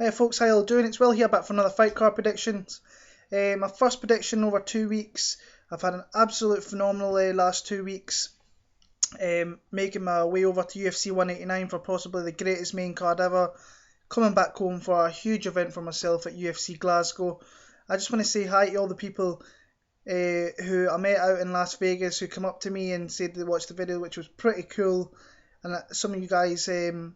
Hey folks, how you all doing? It's Will here, back for another fight card predictions. My first prediction over 2 weeks. I've had an absolute phenomenal last 2 weeks. Making my way over to UFC 189 for possibly the greatest main card ever. Coming back home for a huge event for myself at UFC Glasgow. I just want to say hi to all the people who I met out in Las Vegas who come up to me and said they watched the video, which was pretty cool. And some of you guys who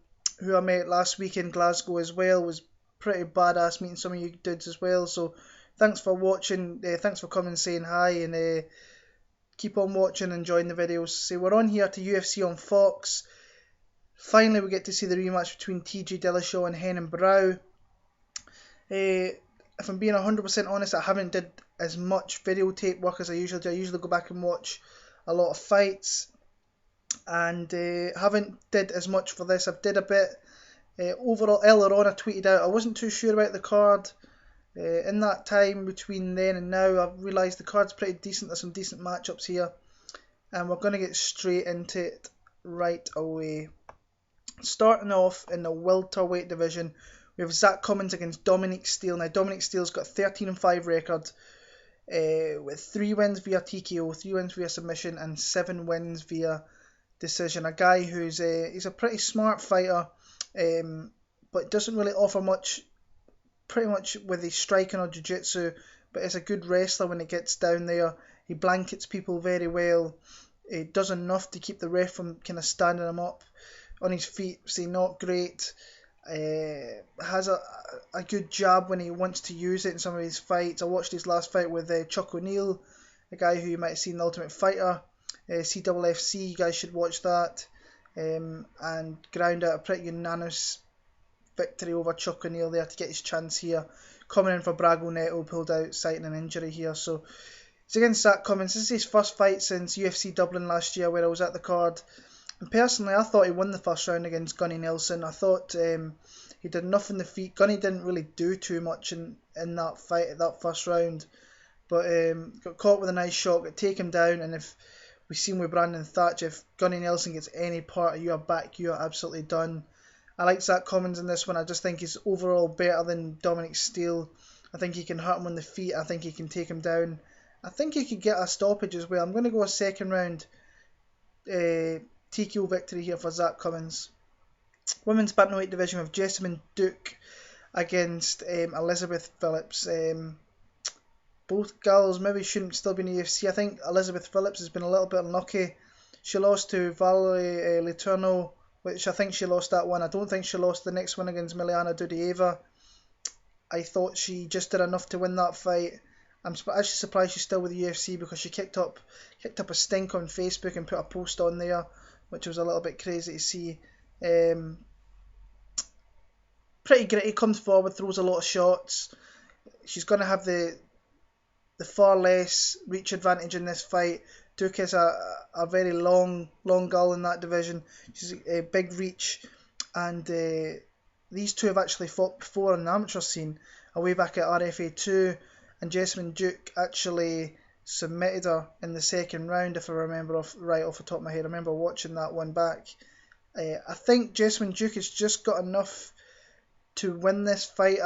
I met last week in Glasgow as well was pretty badass meeting some of you dudes as well. So thanks for watching, thanks for coming and saying hi, and keep on watching and enjoying the videos. So we're on here to UFC on Fox. Finally we get to see the rematch between TJ Dillashaw and Renan Barao. If I'm being 100% honest, I haven't did as much videotape work as I usually do. I usually go back and watch a lot of fights, and haven't did as much for this. I've did a bit. Overall, earlier on I tweeted out I wasn't too sure about the card. In that time between then and now, I've realised the card's pretty decent. There's some decent matchups here, and we're going to get straight into it right away. Starting off in the welterweight division, we have Zach Cummings against Dominique Steele. Now Dominique Steele's got a 13-5 record, with 3 wins via TKO, 3 wins via submission, and 7 wins via decision. A guy who's he's a pretty smart fighter, but doesn't really offer much, pretty much with his striking or jiu-jitsu, but is a good wrestler when it gets down there. He blankets people very well. He does enough to keep the ref from kind of standing him up on his feet. So not great. Has a good jab when he wants to use it in some of his fights. I watched his last fight with Chuck O'Neill, a guy who you might have seen in The Ultimate Fighter. CFFC, you guys should watch that. And ground out a pretty unanimous victory over Chuck O'Neill there to get his chance here. Coming in for Brago Neto, pulled out citing an injury here. So it's against Zach Cummings. This is his first fight since UFC Dublin last year, where I was at the card. And personally, I thought he won the first round against Gunny Nelson. I thought he did enough in the feet. Gunny didn't really do too much in that fight, that first round. But got caught with a nice shot, got taken down, and if we've seen with Brandon Thatch, if Gunny Nelson gets any part of your back, you are absolutely done. I like Zach Cummings in this one. I just think he's overall better than Dominique Steele. I think he can hurt him on the feet. I think he can take him down. I think he could get a stoppage as well. I'm going to go a second round TKO victory here for Zach Cummings. Women's Bantamweight division with Jessamyn Duke against Elizabeth Phillips. Both girls maybe shouldn't still be in the UFC. I think Elizabeth Phillips has been a little bit unlucky. She lost to Valerie Letourneau, which I think she lost that one. I don't think she lost the next one against Miliana Dudieva. I thought she just did enough to win that fight. I'm actually surprised she's still with the UFC, because she kicked up a stink on Facebook and put a post on there, which was a little bit crazy to see. Pretty gritty, comes forward, throws a lot of shots. She's going to have the far less reach advantage in this fight. Duke is a very long girl in that division. She's a big reach, and these two have actually fought before on the amateur scene, away back at RFA2, and Jessamyn Duke actually submitted her in the second round, if I remember right off the top of my head. I remember watching that one back. I think Jessamyn Duke has just got enough to win this fight.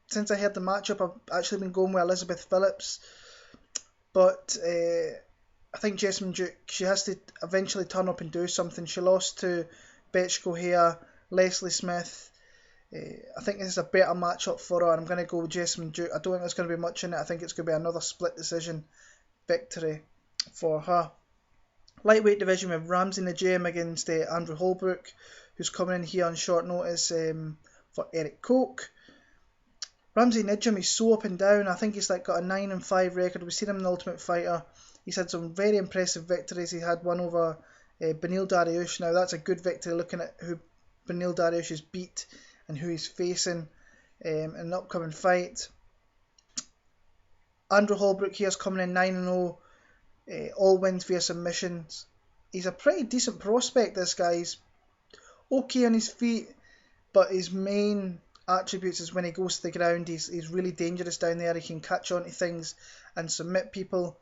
Since I heard the matchup, I've actually been going with Elizabeth Phillips, but I think Jessamyn Duke, she has to eventually turn up and do something. She lost to Betchko here, Leslie Smith. I think this is a better matchup for her, and I'm going to go with Jessamyn Duke. I don't think there's going to be much in it. I think it's going to be another split decision victory for her. Lightweight division with Ramsey Nijem against Andrew Holbrook, who's coming in here on short notice for Eric Koch. Ramsey Nijem is so up and down. I think he's got a 9-5 record. We've seen him in the Ultimate Fighter. He's had some very impressive victories. He had one over Beneil Dariush. Now that's a good victory, looking at who Beneil Dariush has beat and who he's facing in an upcoming fight. Andrew Holbrook here is coming in 9-0, all wins via submissions. He's a pretty decent prospect, this guy. He's okay on his feet, but his main attributes is when he goes to the ground, he's really dangerous down there. He can catch onto things and submit people.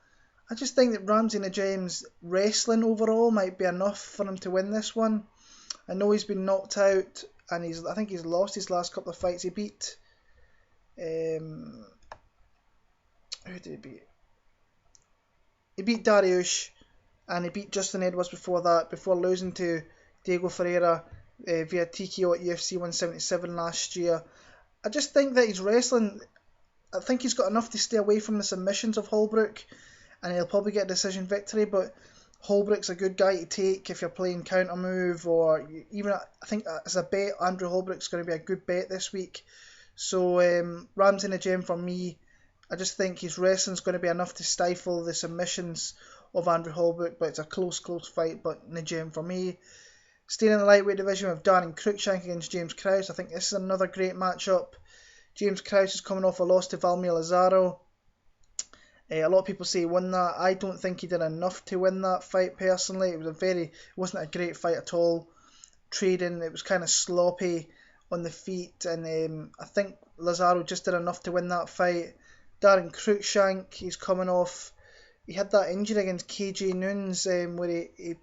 I just think that Ramsey Nijem's wrestling overall might be enough for him to win this one. I know he's been knocked out and I think he's lost his last couple of fights. He beat who did he beat? He beat Dariush, and he beat Justin Edwards before that, before losing to Diego Ferreira via TKO at UFC 177 last year. I just think that he's wrestling. I think he's got enough to stay away from the submissions of Holbrook, and he'll probably get a decision victory. But Holbrook's a good guy to take if you're playing counter move, or even I think as a bet, Andrew Holbrook's going to be a good bet this week. So Ramsey Nijem for me. I just think his wrestling's going to be enough to stifle the submissions of Andrew Holbrook, but it's a close fight. But Nijem for me. Staying in the lightweight division with Daron Cruickshank against James Krause. I think this is another great matchup. James Krause is coming off a loss to Valmir Lazaro. A lot of people say he won that. I don't think he did enough to win that fight personally. It wasn't a great fight at all. Trading, it was kind of sloppy on the feet, and I think Lazaro just did enough to win that fight. Daron Cruickshank, he's coming off. He had that injury against KJ Nunes where I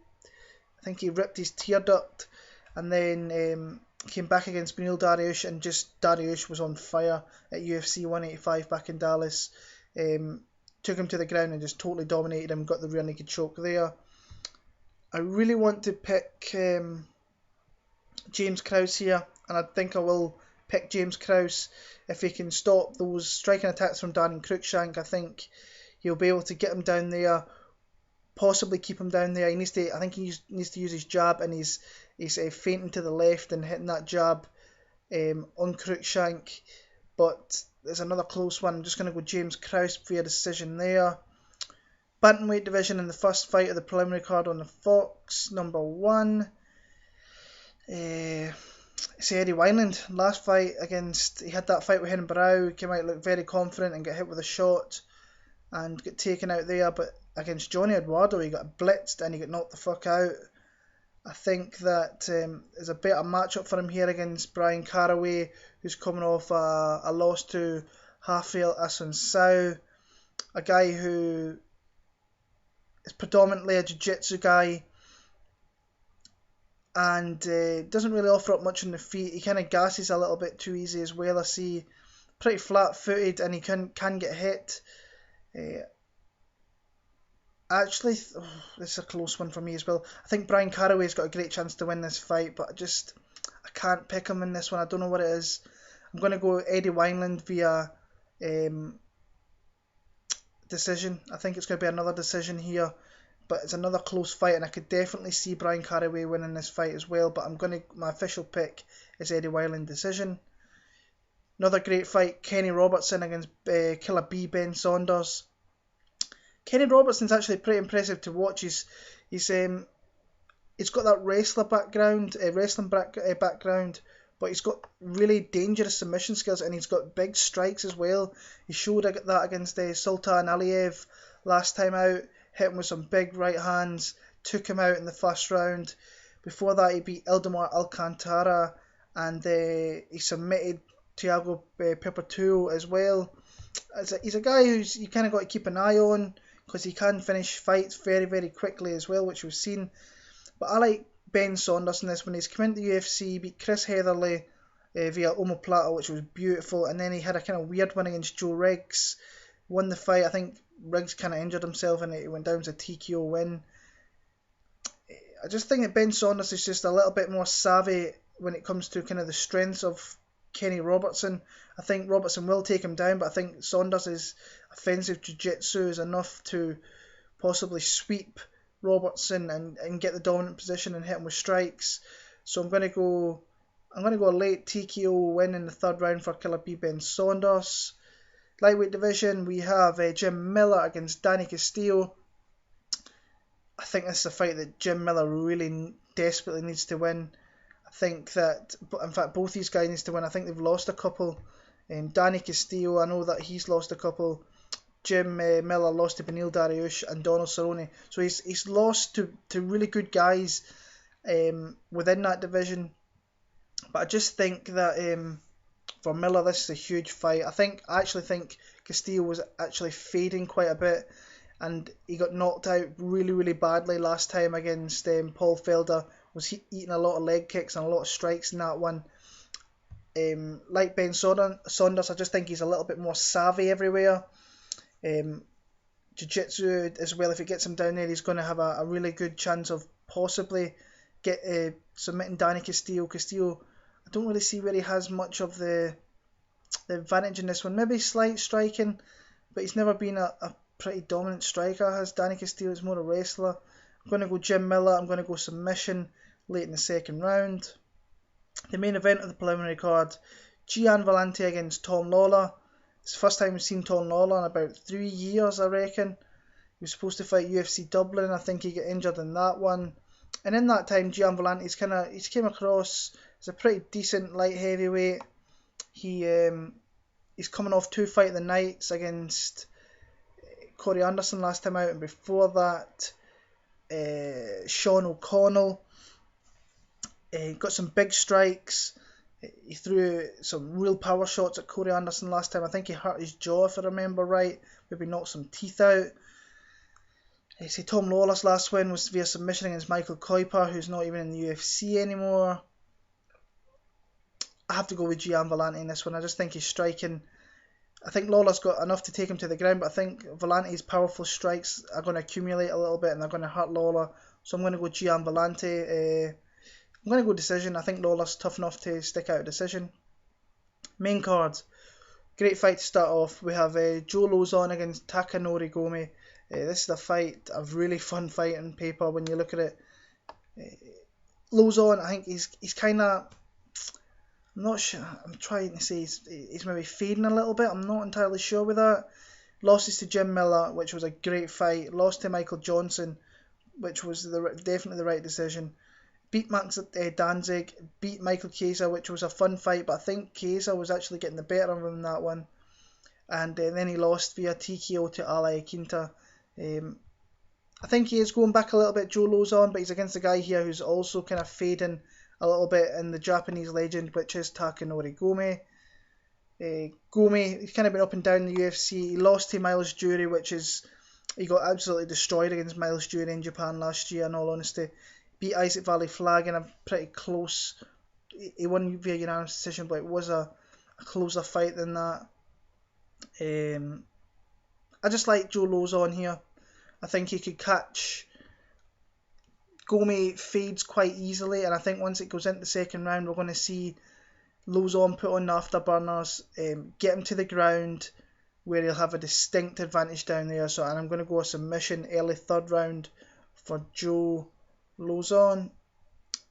think he ripped his tear duct, and then came back against Beneil Dariush, and just Dariush was on fire at UFC 185 back in Dallas. Took him to the ground and just totally dominated him, got the rear naked choke there. I really want to pick James Krause here, and I think I will pick James Krause. If he can stop those striking attacks from Daron Cruickshank, I think he'll be able to get him down there, possibly keep him down there. I think he needs to use his jab, and he's feinting to the left and hitting that jab on Cruickshank. But there's another close one. I'm just going to go James Krause via decision there. Bantamweight division in the first fight of the preliminary card on the Fox. Number 1. It's Eddie Wineland. Last fight he had that fight with him and Barao. He came out look very confident and got hit with a shot and got taken out there. But against Johnny Eduardo, he got blitzed and he got knocked the fuck out. I think that there's a better matchup for him here against Bryan Caraway, who's coming off a loss to Rafael Assunção, a guy who is predominantly a jiu-jitsu guy and doesn't really offer up much on the feet. He kind of gasses a little bit too easy as well. I see pretty flat-footed, and he can get hit. Actually, this is a close one for me as well. I think Bryan Caraway's got a great chance to win this fight, but I can't pick him in this one. I don't know what it is. I'm going to go Eddie Wineland via decision. I think it's going to be another decision here, but it's another close fight, and I could definitely see Bryan Caraway winning this fight as well. But my official pick is Eddie Wineland decision. Another great fight, Kenny Robertson against Killer B Ben Saunders. Kenny Robertson's actually pretty impressive to watch. He's got that wrestling background, but he's got really dangerous submission skills, and he's got big strikes as well. He showed that against Sultan Aliyev last time out, hit him with some big right hands, took him out in the first round. Before that, he beat Ildemar Alcantara, and he submitted Thiago Perpetuo as well. He's a guy who's you kind of got to keep an eye on, because he can finish fights very, very quickly as well, which we've seen. But I like Ben Saunders in this. When he's come into the UFC, he beat Chris Heatherly via omoplata, which was beautiful. And then he had a kind of weird win against Joe Riggs. Won the fight. I think Riggs kind of injured himself and it went down to a TKO win. I just think that Ben Saunders is just a little bit more savvy when it comes to kind of the strengths of Kenny Robertson. I think Robertson will take him down, but I think Saunders' offensive jiu-jitsu is enough to possibly sweep Robertson and get the dominant position and hit him with strikes. So I'm going to go a late TKO win in the third round for Killer B Ben Saunders. Lightweight division, we have Jim Miller against Danny Castillo. I think this is a fight that Jim Miller really desperately needs to win. I think that, in fact, both these guys need to win. I think they've lost a couple. Danny Castillo, I know that he's lost a couple. Jim Miller lost to Beneil Dariush and Donald Cerrone. So he's lost to really good guys within that division. But I just think that for Miller, this is a huge fight. I actually think Castillo was actually fading quite a bit, and he got knocked out really, really badly last time against Paul Felder. Was eating a lot of leg kicks and a lot of strikes in that one. Like Ben Saunders, I just think he's a little bit more savvy everywhere. Jiu-jitsu as well, if he gets him down there, he's going to have a really good chance of possibly submitting Danny Castillo. Castillo, I don't really see where he has much of the advantage in this one. Maybe slight striking, but he's never been a pretty dominant striker, has Danny Castillo. Is more a wrestler. I'm going to go Jim Miller. I'm going to go submission late in the second round. The main event of the preliminary card, Gian Villante against Tom Lawlor. It's the first time we've seen Tom Lawlor in about 3 years, I reckon. He was supposed to fight UFC Dublin. I think he got injured in that one. And in that time, Gian Villante he's came across as a pretty decent light heavyweight. He's coming off 2 fight of the nights against Corey Anderson last time out, and before that, Sean O'Connell. Got some big strikes. He threw some real power shots at Corey Anderson last time. I think he hurt his jaw, if I remember right. Maybe knocked some teeth out. Tom Lawlor's last win was via submission against Michael Kuiper, who's not even in the UFC anymore. I have to go with Gian Villante in this one. I just think he's striking. I think Lawlor's got enough to take him to the ground, but I think Villante's powerful strikes are going to accumulate a little bit and they're going to hurt Lawlor. So I'm going to go Gian Villante. I'm going to go decision. I think Lawlor's tough enough to stick out a decision. Main card. Great fight to start off. We have Joe Lauzon against Takanori Gomi. This is a really fun fight on paper when you look at it. Lauzon, I think he's kind of... I'm not sure. I'm trying to say he's maybe fading a little bit. I'm not entirely sure with that. Losses to Jim Miller, which was a great fight. Lost to Michael Johnson, which was definitely the right decision. Beat Max Danzig. Beat Michael Chiesa, which was a fun fight, but I think Chiesa was actually getting the better of him in that one. And then he lost via TKO to Ali Quinta. I think he is going back a little bit, Joe Lauzon, but he's against a guy here who's also kind of fading a little bit in the Japanese legend, which is Takanori Gomi. Gomi, he's kind of been up and down in the UFC. He lost to Miles Jury, he got absolutely destroyed against Miles Jury in Japan last year, in all honesty. Beat Isaac Valley Flag in a pretty close... He won via unanimous decision, but it was a closer fight than that. I just like Joe Lauzon here. I think he could catch... Gomi fades quite easily, and I think once it goes into the second round, we're going to see Lauzon put on the afterburners, get him to the ground, where he'll have a distinct advantage down there. And I'm going to go a submission early third round for Joe Lauzon.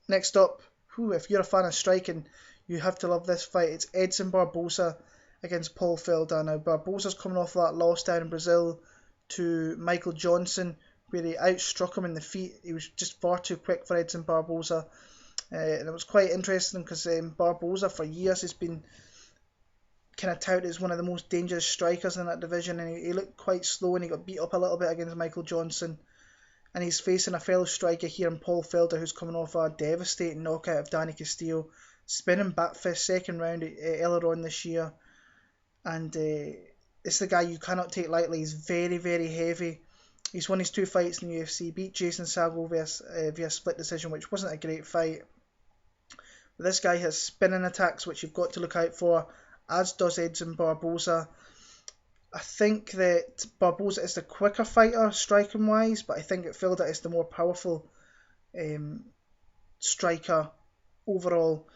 Next up, if you're a fan of striking, you have to love this fight. It's Edson Barboza against Paul Felder. Now, Barboza's coming off that loss down in Brazil to Michael Johnson, where he outstruck him in the feet. He was just far too quick for Edson Barboza. And it was quite interesting because Barboza for years has been kind of touted as one of the most dangerous strikers in that division, and he looked quite slow and he got beat up a little bit against Michael Johnson. And he's facing a fellow striker here in Paul Felder, who's coming off a devastating knockout of Danny Castillo, spinning back fist second round earlier on this year. And it's the guy you cannot take lightly. He's very, very heavy. He's won his 2 fights in the UFC, beat Jason Sago via split decision, which wasn't a great fight. But this guy has spinning attacks, which you've got to look out for, as does Edson Barboza. I think that Barboza is the quicker fighter, striking-wise, but I think that Felder is the more powerful striker overall.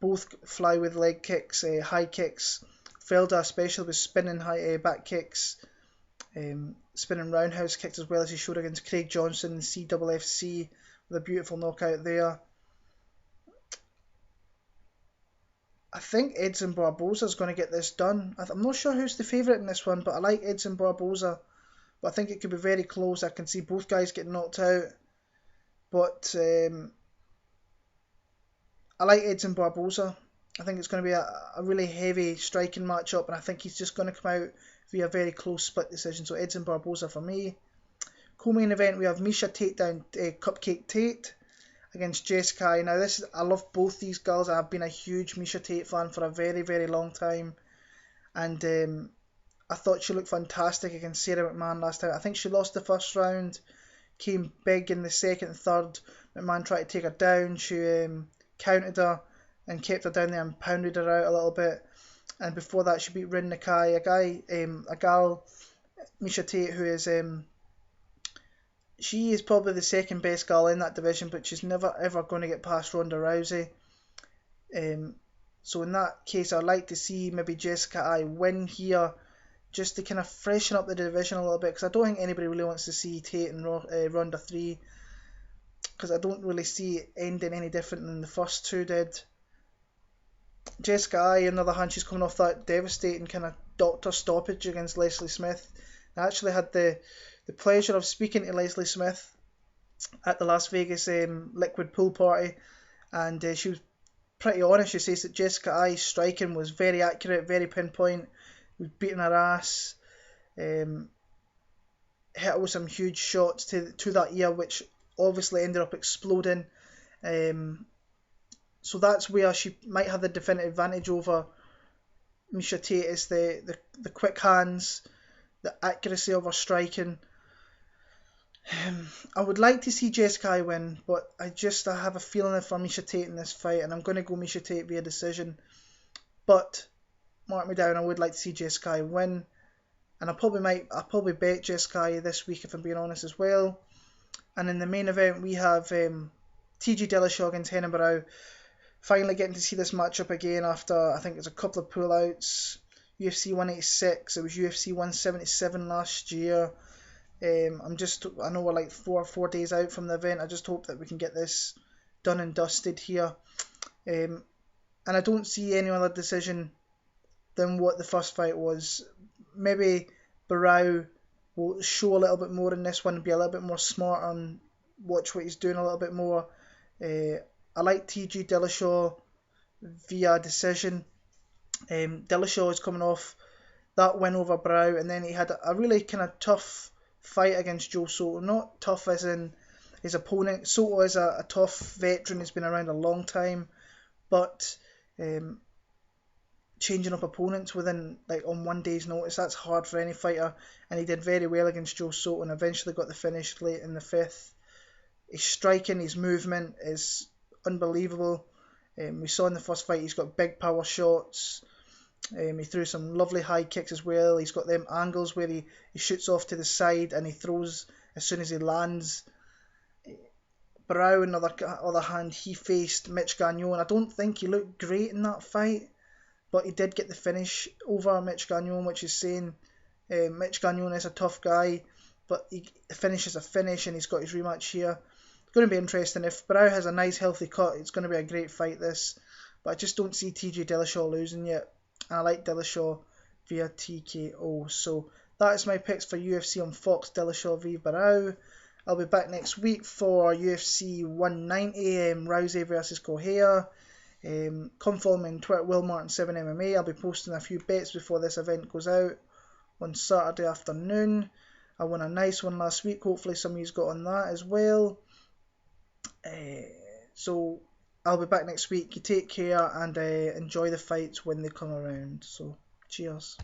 Both fly with leg kicks, high kicks. Felder especially with spinning high back kicks. Spinning roundhouse kicks as well, as he showed against Craig Johnson in CWFC with a beautiful knockout there. I think Edson Barboza is going to get this done. I'm not sure who's the favourite in this one, but I like Edson Barboza. But I think it could be very close. I can see both guys getting knocked out. But I like Edson Barboza. I think it's going to be a really heavy striking matchup, and I think he's just going to come out via a very close split decision. So Edson Barboza for me. Co-main event, we have Miesha Tate down Cupcake Tate against Jessica. Now I love both these girls. I've been a huge Miesha Tate fan for a very, very long time, and I thought she looked fantastic against Sarah McMahon last time. I think she lost the first round, came big in the second and third. McMahon tried to take her down. She countered her, and kept her down there and pounded her out a little bit. And before that, she beat Rin Nakai, a gal, Miesha Tate, who is she is probably the second best gal in that division, but she's never ever going to get past Ronda Rousey. So in that case, I'd like to see maybe Jessica Eye win here, just to kind of freshen up the division a little bit, because I don't think anybody really wants to see Tate and Ronda 3, because I don't really see it ending any different than the first two did. Jessica Eye, on the other hand, she's coming off that devastating kind of doctor stoppage against Leslie Smith. I actually had the pleasure of speaking to Leslie Smith at the Las Vegas Liquid Pool Party, and she was pretty honest. She says that Jessica Eye's striking was very accurate, very pinpoint. Was beating her ass, hit her with some huge shots to that ear, which obviously ended up exploding. So that's where she might have the definitive advantage over Miesha Tate, is the quick hands, the accuracy of her striking. I would like to see Jessica Eye win, but I have a feeling for Miesha Tate in this fight, and I'm going to go Miesha Tate via decision. But mark me down, I would like to see Jessica Eye win, and I'll probably bet Jessica Eye this week, if I'm being honest, as well. And in the main event, we have TJ Dillashaw against Renan Barao. Finally getting to see this matchup again after, I think it's a couple of pullouts. UFC 186, it was UFC 177 last year. I know we're like four days out from the event. I just hope that we can get this done and dusted here. And I don't see any other decision than what the first fight was. Maybe Barao will show a little bit more in this one, be a little bit more smart and watch what he's doing a little bit more. I like TJ Dillashaw via decision. Dillashaw is coming off that win over Barao, and then he had a really kind of tough fight against Joe Soto. Not tough as in his opponent. Soto is a tough veteran, he's been around a long time, but changing up opponents within on 1 day's notice, that's hard for any fighter, and he did very well against Joe Soto and eventually got the finish late in the fifth. His striking, his movement is unbelievable. We saw in the first fight he's got big power shots. He threw some lovely high kicks as well. He's got them angles where he shoots off to the side and he throws as soon as he lands. Barao, on the other hand, he faced Mitch Gagnon. I don't think he looked great in that fight, but he did get the finish over Mitch Gagnon, which is saying Mitch Gagnon is a tough guy, but the finish is a finish, and he's got his rematch here. It's going to be interesting. If Barao has a nice healthy cut, it's going to be a great fight this, but I just don't see TJ Dillashaw losing yet, and I like Dillashaw via TKO. So that is my picks for UFC on Fox, Dillashaw v Barao. I'll be back next week for UFC 190, Rousey versus Correa. Come follow me on Twitter, WillMartin7MMA. I'll be posting a few bets before this event goes out on Saturday afternoon. I won a nice one last week. Hopefully some of you got on that as well. So I'll be back next week. You take care and enjoy the fights when they come around. So cheers.